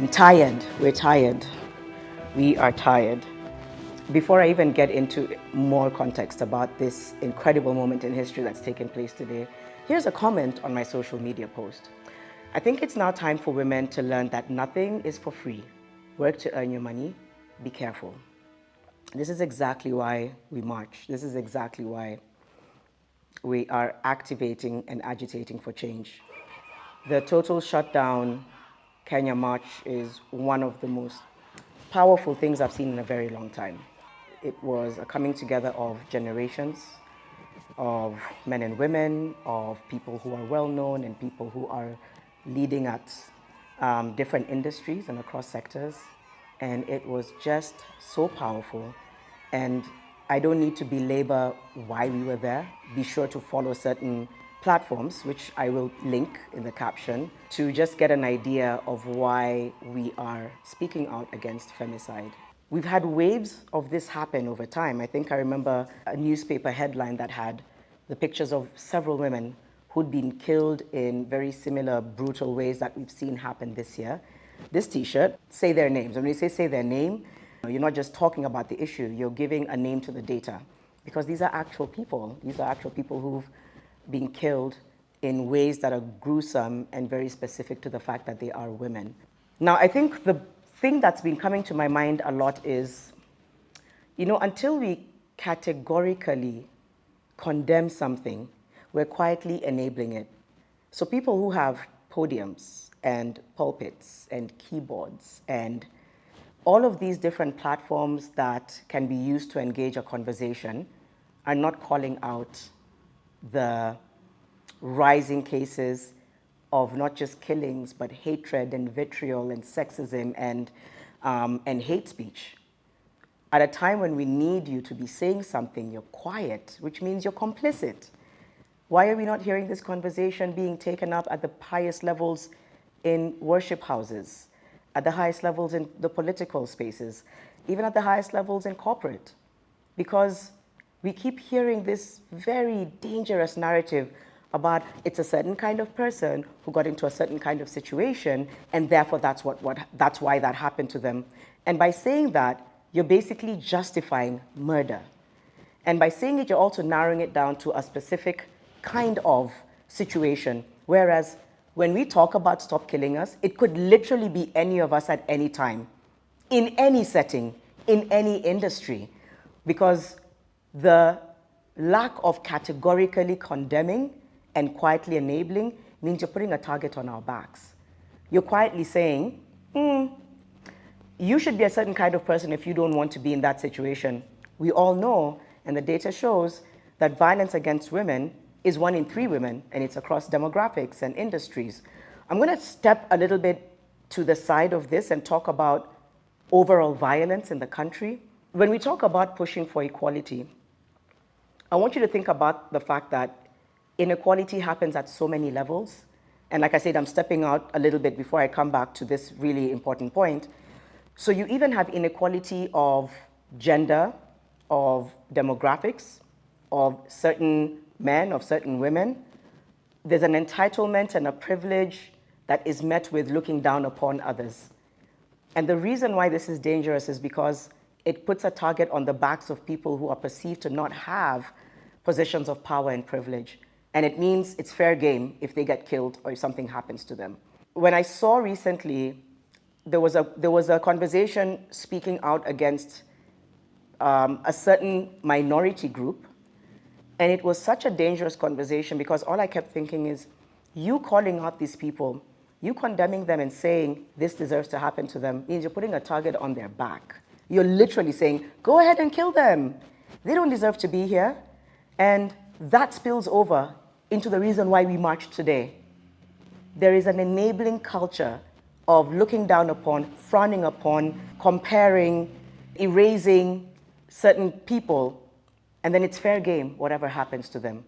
I'm tired. We're tired. We are tired. Before I even get into more context about this incredible moment in history that's taken place today, here's a comment on my social media post. I think it's now time for women to learn that nothing is for free. Work to earn your money. Be careful. This is exactly why we march. This is exactly why we are activating and agitating for change. The total shutdown Kenya march is one of the most powerful things I've seen in a very long time. It was a coming together of generations, of men and women, of people who are well known and people who are leading at different industries and across sectors. And it was just so powerful. And I don't need to belabor why we were there. Be sure to follow certain platforms, which I will link in the caption, to just get an idea of why we are speaking out against femicide. We've had waves of this happen over time. I think I remember a newspaper headline that had the pictures of several women who'd been killed in very similar brutal ways that we've seen happen this year. This t-shirt, say their names. When you say their name, you're not just talking about the issue, you're giving a name to the data. Because these are actual people. These are actual people who've been killed in ways that are gruesome and very specific to the fact that they are women. Now, I think the thing that's been coming to my mind a lot is, until we categorically condemn something, we're quietly enabling it. So people who have podiums and pulpits and keyboards and all of these different platforms that can be used to engage a conversation are not calling out the rising cases of not just killings, but hatred and vitriol and sexism and hate speech. At a time when we need you to be saying something, you're quiet, which means you're complicit. Why are we not hearing this conversation being taken up at the highest levels in worship houses, at the highest levels in the political spaces, even at the highest levels in corporate? Because we keep hearing this very dangerous narrative about it's a certain kind of person who got into a certain kind of situation, and therefore that's why that happened to them. And by saying that, you're basically justifying murder. And by saying it, you're also narrowing it down to a specific kind of situation. Whereas when we talk about stop killing us, it could literally be any of us at any time, in any setting, in any industry, because the lack of categorically condemning and quietly enabling means you're putting a target on our backs. You're quietly saying, you should be a certain kind of person if you don't want to be in that situation. We all know, and the data shows, that violence against women is 1 in 3 women, and it's across demographics and industries. I'm going to step a little bit to the side of this and talk about overall violence in the country. When we talk about pushing for equality, I want you to think about the fact that inequality happens at so many levels. And like I said, I'm stepping out a little bit before I come back to this really important point. So you even have inequality of gender, of demographics, of certain men, of certain women. There's an entitlement and a privilege that is met with looking down upon others. And the reason why this is dangerous is because it puts a target on the backs of people who are perceived to not have positions of power and privilege. And it means it's fair game if they get killed or if something happens to them. When I saw recently, there was a conversation speaking out against a certain minority group. And it was such a dangerous conversation because all I kept thinking is, you calling out these people, you condemning them and saying this deserves to happen to them means you're putting a target on their back. You're literally saying, go ahead and kill them. They don't deserve to be here. And that spills over into the reason why we march today. There is an enabling culture of looking down upon, frowning upon, comparing, erasing certain people, and then it's fair game, whatever happens to them.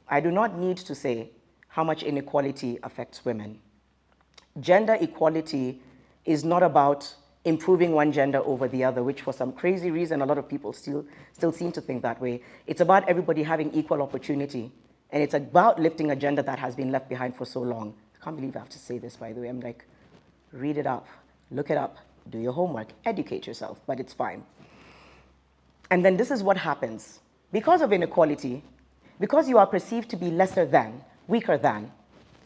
I do not need to say how much inequality affects women. Gender equality is not about improving one gender over the other, which for some crazy reason, a lot of people still seem to think that way. It's about everybody having equal opportunity. And it's about lifting a gender that has been left behind for so long. I can't believe I have to say this, by the way. I'm like read it up, look it up, do your homework, educate yourself, but it's fine. And then this is what happens. Because of inequality, because you are perceived to be lesser than, weaker than,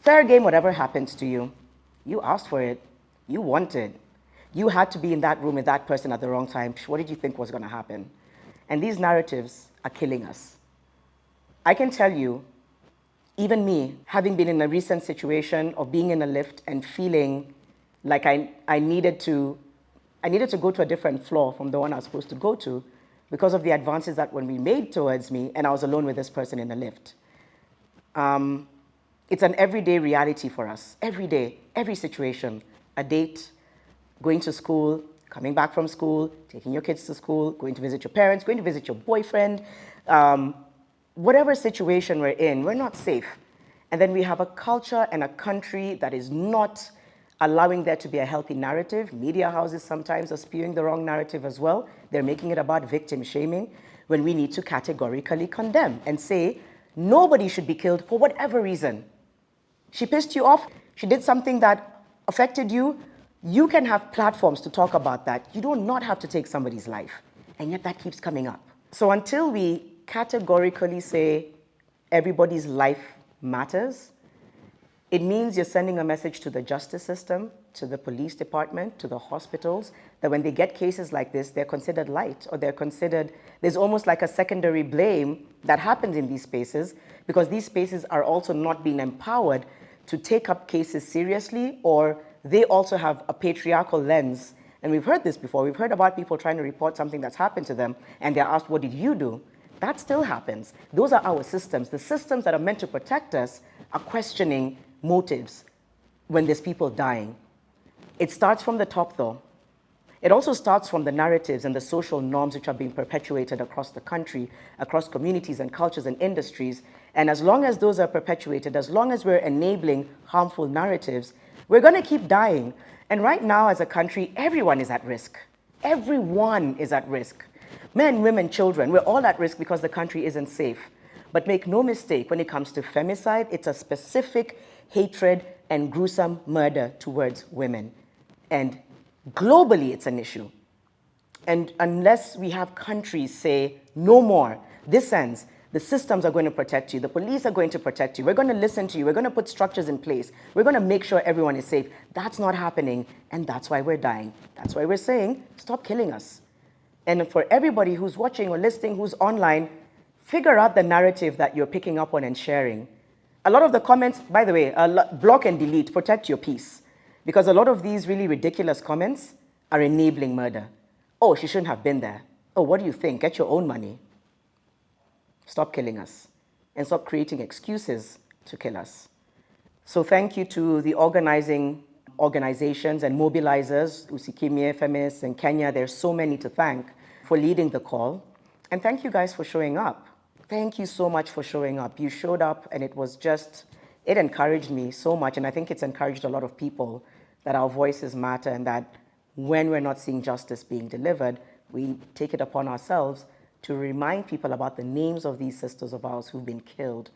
fair game, whatever happens to you, you asked for it, you wanted. You had to be in that room with that person at the wrong time. What did you think was going to happen? And these narratives are killing us. I can tell you, even me, having been in a recent situation of being in a lift and feeling like I needed to go to a different floor from the one I was supposed to go to because of the advances that were being made towards me, and I was alone with this person in the lift. It's an everyday reality for us. Every day, every situation, a date, going to school, coming back from school, taking your kids to school, going to visit your parents, going to visit your boyfriend, whatever situation we're in, we're not safe. And then we have a culture and a country that is not allowing there to be a healthy narrative. Media houses sometimes are spewing the wrong narrative as well. They're making it about victim shaming when we need to categorically condemn and say, nobody should be killed for whatever reason. She pissed you off, she did something that affected you, you can have platforms to talk about that. You do not have to take somebody's life. And yet that keeps coming up. So until we categorically say everybody's life matters, it means you're sending a message to the justice system, to the police department, to the hospitals, that when they get cases like this, they're considered light, or there's almost like a secondary blame that happens in these spaces, because these spaces are also not being empowered to take up cases seriously, or they also have a patriarchal lens. And we've heard this before. We've heard about people trying to report something that's happened to them, and they're asked, what did you do? That still happens. Those are our systems. The systems that are meant to protect us are questioning motives when there's people dying. It starts from the top, though. It also starts from the narratives and the social norms which are being perpetuated across the country, across communities and cultures and industries. And as long as those are perpetuated, as long as we're enabling harmful narratives, we're going to keep dying. And right now, as a country, everyone is at risk. Everyone is at risk. Men, women, children, we're all at risk because the country isn't safe. But make no mistake, when it comes to femicide, it's a specific hatred and gruesome murder towards women. And globally, it's an issue. And unless we have countries say, no more, this ends, the systems are going to protect you, the police are going to protect you, we're going to listen to you, we're going to put structures in place, we're going to make sure everyone is safe. That's not happening, and that's why we're dying. That's why we're saying, stop killing us. And for everybody who's watching or listening, who's online, figure out the narrative that you're picking up on and sharing. A lot of the comments, by the way, block and delete, protect your peace. Because a lot of these really ridiculous comments are enabling murder. Oh, she shouldn't have been there. Oh, what do you think? Get your own money. Stop killing us. And stop creating excuses to kill us. So thank you to the organizing organizations and mobilizers, Usikimye, Feminists in Kenya. There's so many to thank for leading the call. And thank you guys for showing up. Thank you so much for showing up. You showed up, and it encouraged me so much, and I think it's encouraged a lot of people that our voices matter, and that when we're not seeing justice being delivered, we take it upon ourselves to remind people about the names of these sisters of ours who've been killed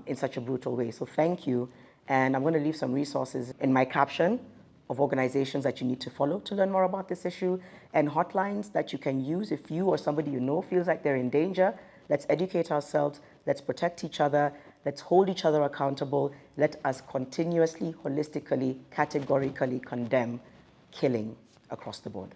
in such a brutal way. So thank you, and I'm going to leave some resources in my caption of organizations that you need to follow to learn more about this issue, and hotlines that you can use if you or somebody you know feels like they're in danger. Let's educate ourselves, let's protect each other, let's hold each other accountable, let us continuously, holistically, categorically condemn killing across the board.